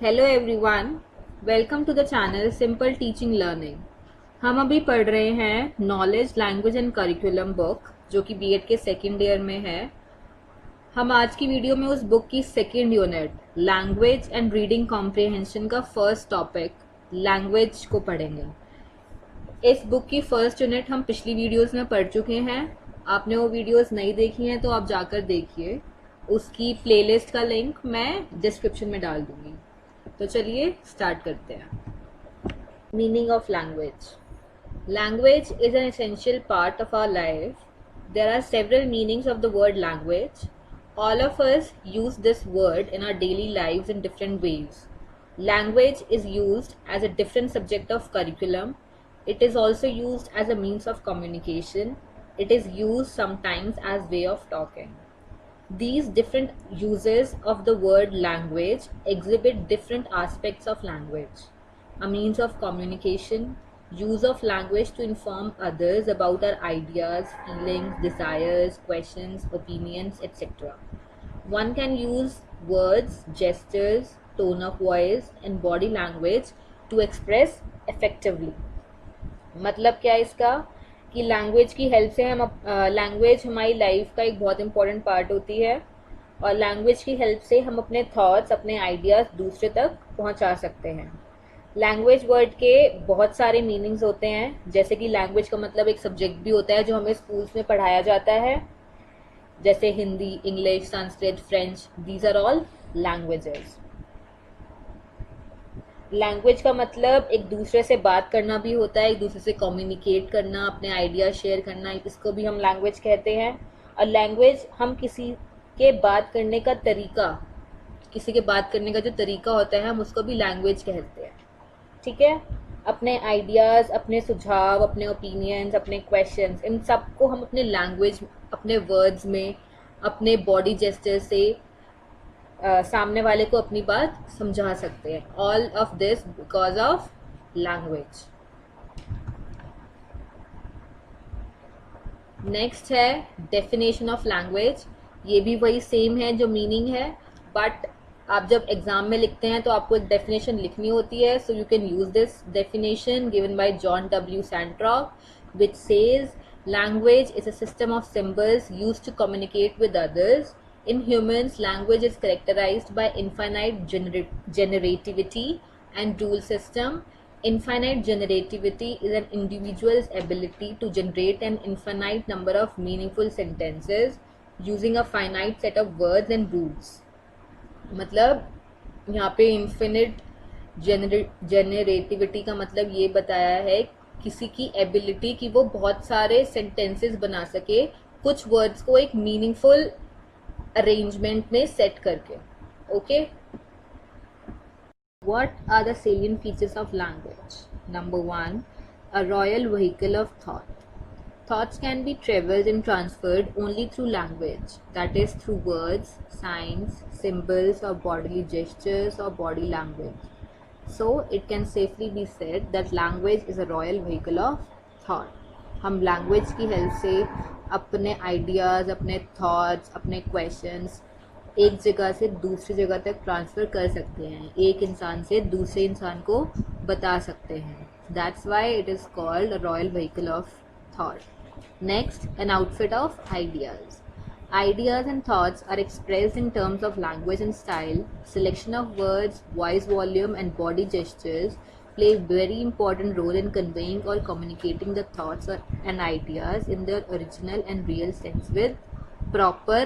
Hello everyone, welcome to the channel simple teaching learning. हम अभी पढ़ रहे हैं knowledge language and curriculum book, जो कि बीएड के सेकेंड ईयर में है। हम आज की वीडियो में उस बुक की second unit language and reading comprehension का फर्स्ट टॉपिक लैंग्वेज को पढ़ेंगे। इस बुक की फर्स्ट यूनिट हम पिछली वीडियोस में पढ़ चुके हैं। आपने वो वीडियोस नहीं देखी हैं तो आप जाकर देखिए। उसकी प्लेलिस्ट का लिंक मैं डिस्क्रिप्शन में डाल दूंगी। तो चलिए स्टार्ट करते हैं। Meaning of language. Language is an essential part of our life. There are several meanings of the word language. All of us use this word in our daily lives in different ways. Language is used as a different subject of curriculum. It is also used as a means of communication. It is used sometimes as way of talking. These different uses of the word language exhibit different aspects of language: a means of communication, use of language to inform others about our ideas, feelings, desires, questions, opinions, etc. One can use words, gestures, tone of voice, and body language to express effectively. मतलब क्या है इसका कि language की help से हम language हमारी life का एक बहुत इंपॉर्टेंट पार्ट होती है, और लैंग्वेज की हेल्प से हम अपने थॉट्स, अपने आइडियाज दूसरे तक पहुंचा सकते हैं। लैंग्वेज वर्ड के बहुत सारे मीनिंग्स होते हैं, जैसे कि लैंग्वेज का मतलब एक सब्जेक्ट भी होता है जो हमें स्कूल्स में पढ़ाया जाता है, जैसे Hindi, English, Sanskrit, French. These are all languages. Language का मतलब एक दूसरे से बात करना भी होता है, एक दूसरे से कम्युनिकेट करना, अपने आइडिया शेयर करना, इसको भी हम लैंग्वेज कहते हैं। और लैंग्वेज हम किसी के बात करने का तरीका, किसी के बात करने का जो तरीका होता है, हम उसको भी लैंग्वेज कहते हैं। ठीक है। अपने आइडियाज़, अपने सुझाव, अपने ओपिनियंस, अपने क्वेश्चंस, इन सबको हम अपने लैंग्वेज, अपने वर्ड्स में, अपने बॉडी जेस्चर से सामने वाले को अपनी बात समझा सकते हैं। All of this because of language. Next है डेफिनेशन ऑफ लैंग्वेज। ये भी वही सेम है जो मीनिंग है, बट आप जब एग्जाम में लिखते हैं तो आपको एक डेफिनेशन लिखनी होती है। So you can use this definition given by John W Santrock, which says language is a system of symbols used to communicate with others. In humans, language is characterized by infinite generativity and rule system. Infinite generativity is an individual's ability to generate an infinite number of meaningful sentences using a finite set of words and rules. मतलब यहाँ पे infinite generativity का मतलब ये बताया है किसी की एबिलिटी कि वो बहुत सारे सेंटेंसेस बना सके, कुछ वर्ड्स को एक मीनिंगफुल अरेंजमेंट में सेट करके। Okay, what are the salient features of language? Number one, a royal vehicle of thought. Thoughts can be traveled and transferred only through language, that is through words, signs, symbols, or bodily gestures or body language. So it can safely be said that language is a royal vehicle of thought. हम language की help से अपने ideas, अपने thoughts, अपने questions एक जगह से दूसरी जगह तक ट्रांसफ़र कर सकते हैं, एक इंसान से दूसरे इंसान को बता सकते हैं। That's why it is called a royal vehicle of thought. Next, an outfit of ideas. Ideas and thoughts are expressed in terms of language and style. Selection of words, voice volume, and body gestures play a very important role in conveying or communicating the thoughts and ideas in their original and real sense with proper.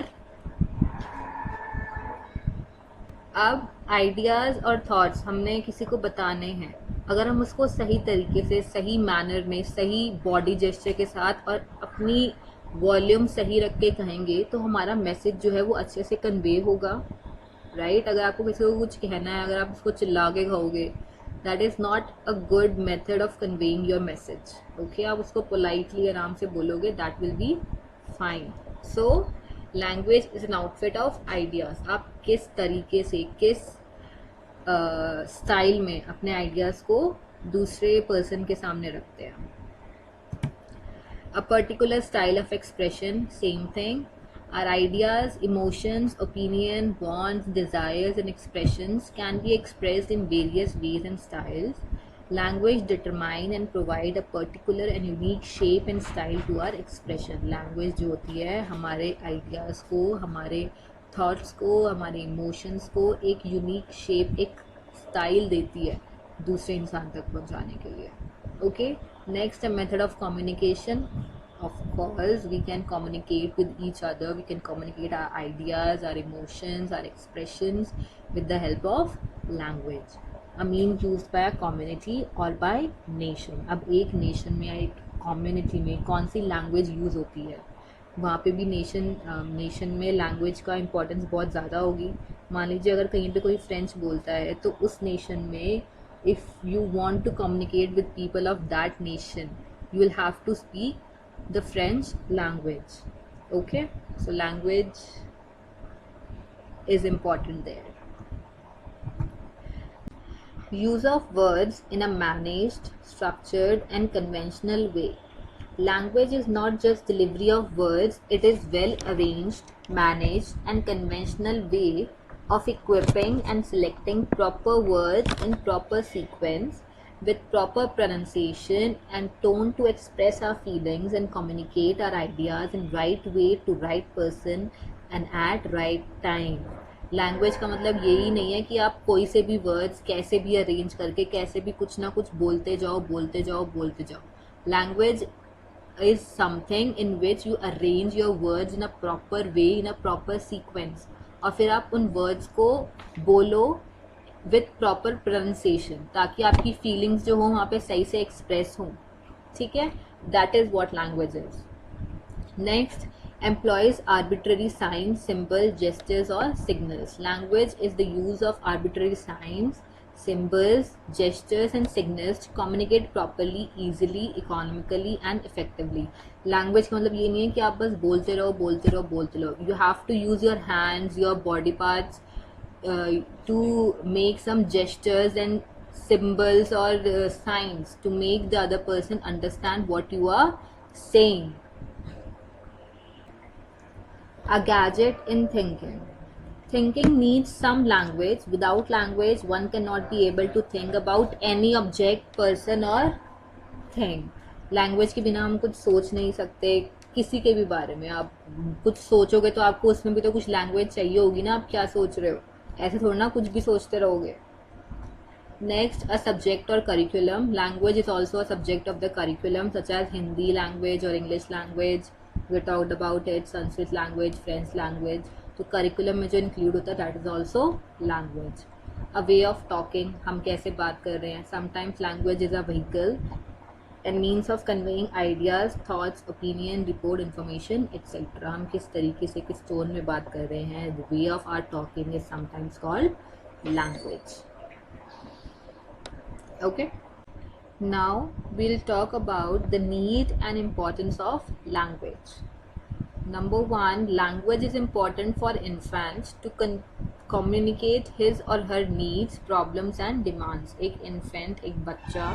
अब ideas और thoughts हमने किसी को बताने हैं, अगर हम उसको सही तरीके से, सही मैनर में, सही बॉडी जेस्चर के साथ और अपनी वॉल्यूम सही रख के कहेंगे तो हमारा मैसेज जो है वो अच्छे से कन्वे होगा, राइट? अगर आपको किसी को कुछ कहना है, अगर आप उसको चिल्ला के कहोगे, that is not a good method of conveying your message. Okay, आप उसको पोलाइटली आराम से बोलोगे, that will be fine. So language is an outfit of ideas. आप किस तरीके से, किस स्टाइल में अपने आइडियाज़ को दूसरे पर्सन के सामने रखते हैं. A particular style of expression, same thing. Our ideas, emotions, opinion, wants, desires and expressions can be expressed in various ways and styles. Language determine and provide a particular and unique shape and style to our expression. Language जो होती है हमारे ideas को, हमारे thoughts को, हमारे emotions को एक unique shape, एक style देती है दूसरे इंसान तक पहुंचाने के लिए. Okay, next a method of communication. Of course, we can communicate with each other. We can communicate our ideas, our emotions, our expressions with the help of language. A means used by a community or by nation. अब एक nation में या एक community में कौन सी language use होती है, वहाँ पे भी nation में language का importance बहुत ज़्यादा होगी. मान लीजिए अगर कहीं पे कोई French बोलता है तो उस nation में if you want to communicate with people of that nation, you will have to speak the French language. Okay, so language is important there. Use of words in a managed, structured and conventional way. Language is not just delivery of words, it is well arranged, managed and conventional way of equipping and selecting proper words in proper sequence with proper pronunciation and tone to express our feelings and communicate our ideas in right way to right person and at right time. Language का मतलब यही नहीं है कि आप कोई से भी वर्ड्स कैसे भी अरेंज करके कैसे भी कुछ ना कुछ बोलते जाओ बोलते जाओ बोलते जाओ. Language is something in which you arrange your words in a proper way, in a proper sequence, और फिर आप उन words को बोलो with proper pronunciation ताकि आपकी feelings जो हो वहाँ पे सही से express हो. ठीक है, that is what language is. Next, employs arbitrary signs, symbols, gestures or signals. Language is the use of arbitrary signs, symbols, gestures and signals to communicate properly, easily, economically and effectively. Language का मतलब ये नहीं है कि आप बस बोलते रहो बोलते रहो बोलते रहो. You have to use your hands, your body parts to make some gestures and symbols or signs to make the other person understand what you are saying. A gadget in thinking. Thinking needs some language. Without language, one cannot be able to think about any object, person or thing. Language के बिना हम कुछ सोच नहीं सकते किसी के भी बारे में. आप कुछ सोचोगे तो आपको उसमें भी तो कुछ लैंग्वेज चाहिए होगी ना. आप क्या सोच रहे हो, ऐसे थोड़ा ना कुछ भी सोचते रहोगे. Next, a subject or curriculum. Language is also a subject of the curriculum, such as Hindi language or English language. We talked about it. Sanskrit language, French language. तो curriculum में जो include होता है that is also language. A way of talking. हम कैसे बात कर रहे हैं. Sometimes language is a vehicle and means of conveying ideas, thoughts, opinion, report, information, etc. हम किस तरीके से किस tone में बात कर रहे हैं. The way of our talking is sometimes called language. Okay, now we'll talk about the need and importance of language. Number one, language is important for infants to communicate his or her needs, problems and demands. एक infant, एक बच्चा,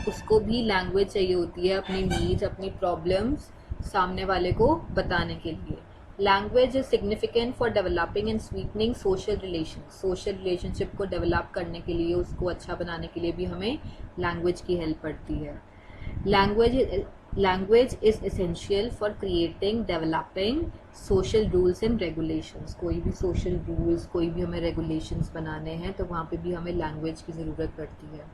उसको भी language चाहिए होती है अपनी needs, अपनी problems सामने वाले को बताने के लिए. Language is significant for developing and sweetening social relations. Social relationship को develop करने के लिए, उसको अच्छा बनाने के लिए भी हमें language की help पड़ती है. Language is essential for creating, developing social rules and regulations. कोई भी social rules, कोई भी हमें regulations बनाने हैं तो वहाँ पे भी हमें language की ज़रूरत पड़ती है.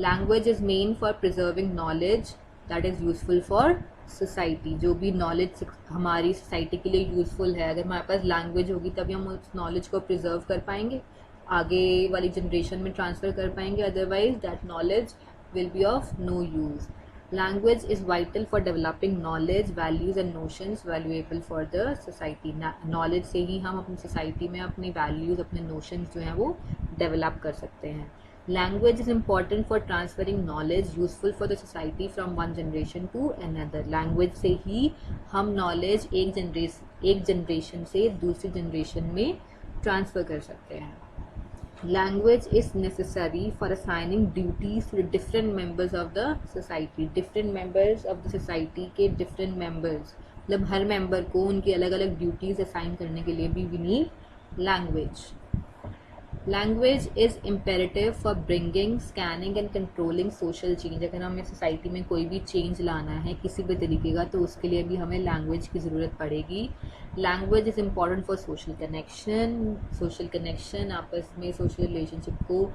Language is main for preserving knowledge that is useful for society. जो भी नॉलेज हमारी सोसाइटी के लिए यूज़फुल है, अगर हमारे पास लैंग्वेज होगी तभी हम उस नॉलेज को प्रिजर्व कर पाएंगे, आगे वाली जनरेशन में ट्रांसफ़र कर पाएंगे. Otherwise that knowledge will be of no use. Language is vital for developing knowledge, values and notions valuable for the society. Knowledge से ही हम अपनी सोसाइटी में अपनी वैल्यूज़, अपने नोशंस जो हैं वो डेवलप कर सकते हैं. Language is important for transferring knowledge useful for the society from one generation to another. Language से ही हम knowledge एक generation से दूसरी generation में transfer कर सकते हैं. Language is necessary for assigning duties to different members of the society. Different members of the society के different members मतलब हर मेंबर को उनकी अलग अलग ड्यूटीज़ असाइन करने के लिए भी we need language. Language is imperative for bringing, scanning and controlling social change. अगर हमें सोसाइटी में कोई भी चेंज लाना है किसी भी तरीके का, तो उसके लिए भी हमें लैंग्वेज की ज़रूरत पड़ेगी. Language is important for social connection आपस में सोशल रिलेशनशिप को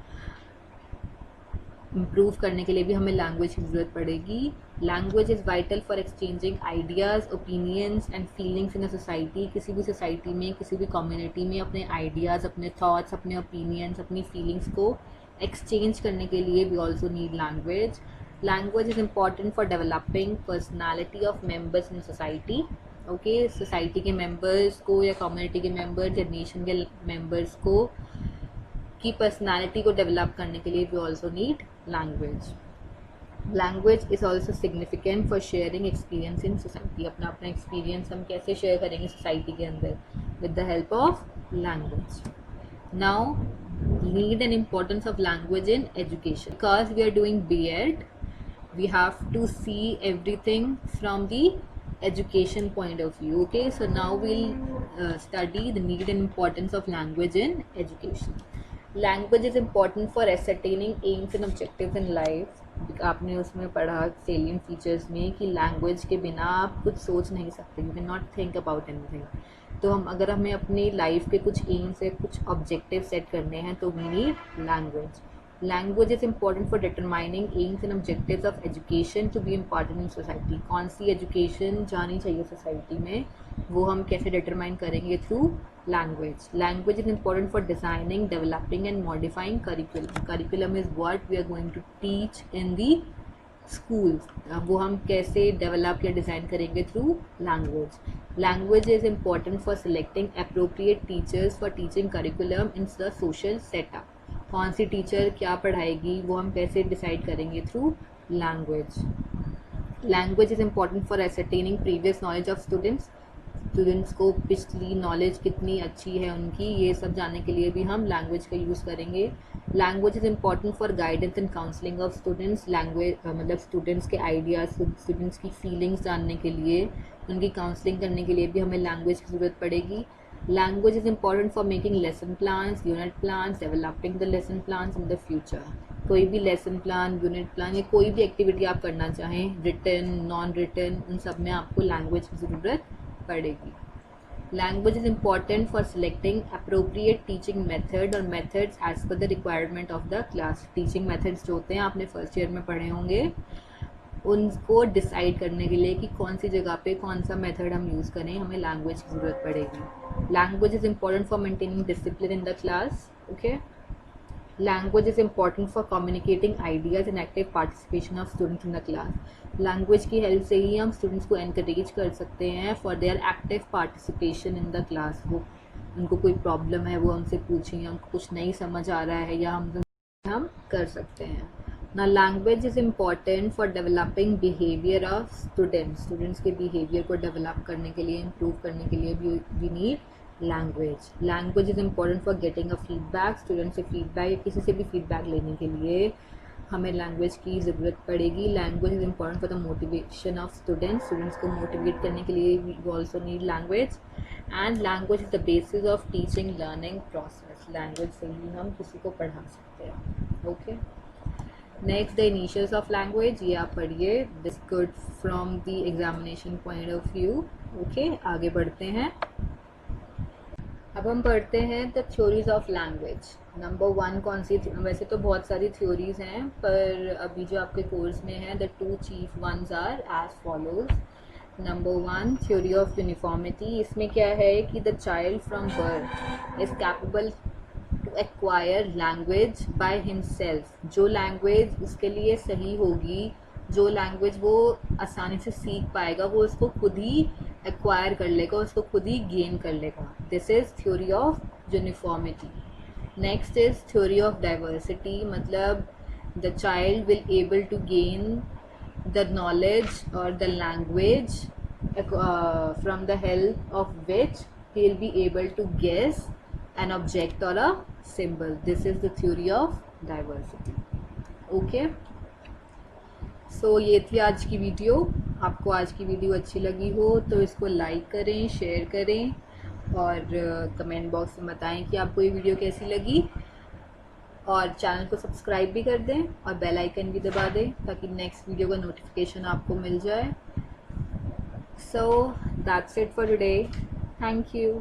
इम्प्रूव करने के लिए भी हमें लैंग्वेज की ज़रूरत पड़ेगी. Language is vital for exchanging ideas, opinions and feelings in a society. किसी भी सोसाइटी में, किसी भी कम्युनिटी में अपने आइडियाज़, अपने थॉट्स, अपने ओपिनियंस, अपनी फीलिंग्स को एक्सचेंज करने के लिए we also need language. Language is important for developing personality of members in society. Okay, society के मेम्बर्स को या कम्युनिटी के मेम्बर्स या नेशन के मेम्बर्स को की पर्सनालिटी को डेवलप करने के लिए we also need language. Language is also significant for sharing experience in society. अपना अपना एक्सपीरियंस हम कैसे शेयर करेंगे सोसाइटी के अंदर? With the help of language. Now need and importance of language in education. Because we are doing B.Ed, we have to see everything from the education point of view. Okay, so now we'll study the need and importance of language in education. Language is important for ascertaining aims and objectives in life. आपने उसमें पढ़ा salient features में कि language के बिना आप कुछ सोच नहीं सकते. You cannot think about anything. तो अगर हमें अपनी लाइफ के कुछ एम्स या कुछ ऑब्जेक्टिव सेट करने हैं तो we need language. Language is important for determining aims and objectives of education to be important in society. कौन सी एजुकेशन जानी चाहिए सोसाइटी में, वो हम कैसे डिटरमाइन करेंगे? Through language. Language is important for designing, developing and modifying curriculum. Curriculum is what we are going to teach in the schools. वो हम कैसे डेवलप या डिज़ाइन करेंगे? Through language. Language is important for selecting appropriate teachers for teaching curriculum in the social setup. कौन सी teacher क्या पढ़ाएगी वो हम कैसे डिसाइड करेंगे? Through language. Language is important for ascertaining previous knowledge of students. Students को पिछली नॉलेज कितनी अच्छी है उनकी, ये सब जानने के लिए भी हम लैंग्वेज का यूज़ करेंगे. Language is important for guidance and counselling of students. Language मतलब स्टूडेंट्स के आइडियाज़, स्टूडेंट्स की फीलिंग्स जानने के लिए, उनकी काउंसलिंग करने के लिए भी हमें लैंग्वेज की ज़रूरत पड़ेगी. Language is important for making lesson plans, unit plans, developing the lesson plans in the future. कोई भी लेसन प्लान, यूनिट प्लान या कोई भी एक्टिविटी आप करना चाहें, रिटन, नॉन रिटन, उन सब में आपको लैंग्वेज की ज़रूरत पड़ेगी. Language is important for selecting appropriate teaching method और methods as per the requirement of the class. Teaching methods जो होते हैं आपने फर्स्ट ईयर में पढ़े होंगे, उनको डिसाइड करने के लिए कि कौन सी जगह पे कौन सा मेथड हम यूज़ करें, हमें लैंग्वेज की ज़रूरत पड़ेगी. Language is important for maintaining discipline in the class. Okay. Language is important for communicating ideas and active participation of students in the class. Language की हेल्प से ही हम स्टूडेंट्स को एनकरेज कर सकते हैं for their active participation in the class. वो उनको कोई प्रॉब्लम है वो हमसे पूछें, उनको कुछ नहीं समझ आ रहा है या हम कर सकते हैं. Now language is important for developing behavior of students. Students के behavior को develop करने के लिए, improve करने के लिए भी we need language. Language is important for getting a feedback. Students से feedback या किसी से भी feedback लेने के लिए हमें language की ज़रूरत पड़ेगी. Language is important for the motivation of students. Students को motivate करने के लिए we also need language. And language is the basis of teaching learning process. Language से ही हम किसी को पढ़ा सकते हैं. Okay. Next the initials of language, ये आप पढ़िए. This good from the examination point of view. Okay, आगे बढ़ते हैं. अब हम पढ़ते हैं the theories of language. Number 1 कौन सी? वैसे तो बहुत सारी थ्योरीज हैं, पर अभी जो आपके कोर्स में है the 2 chief ones are as follows. Number 1 theory of uniformity. इसमें क्या है कि the child from birth is capable to acquire language by himself. जो लैंग्वेज उसके लिए सही होगी, जो लैंग्वेज वो आसानी से सीख पाएगा, वो उसको खुद ही एक्वायर कर लेगा, उसको खुद ही गेन कर लेगा. This is theory of uniformity. Next is theory of diversity. मतलब the child will able to gain the knowledge और the language from the help of which he will be able to guess an object or a symbol. This is the theory of diversity. Okay, so ये थी आज की video. आपको आज की video अच्छी लगी हो तो इसको लाइक करें, शेयर करें और कमेंट बॉक्स में बताएं कि आपको ये वीडियो कैसी लगी। और चैनल को सब्सक्राइब भी कर दें और बेल आइकन भी दबा दें ताकि नेक्स्ट वीडियो का नोटिफिकेशन आपको मिल जाए। So that's it for today. Thank you.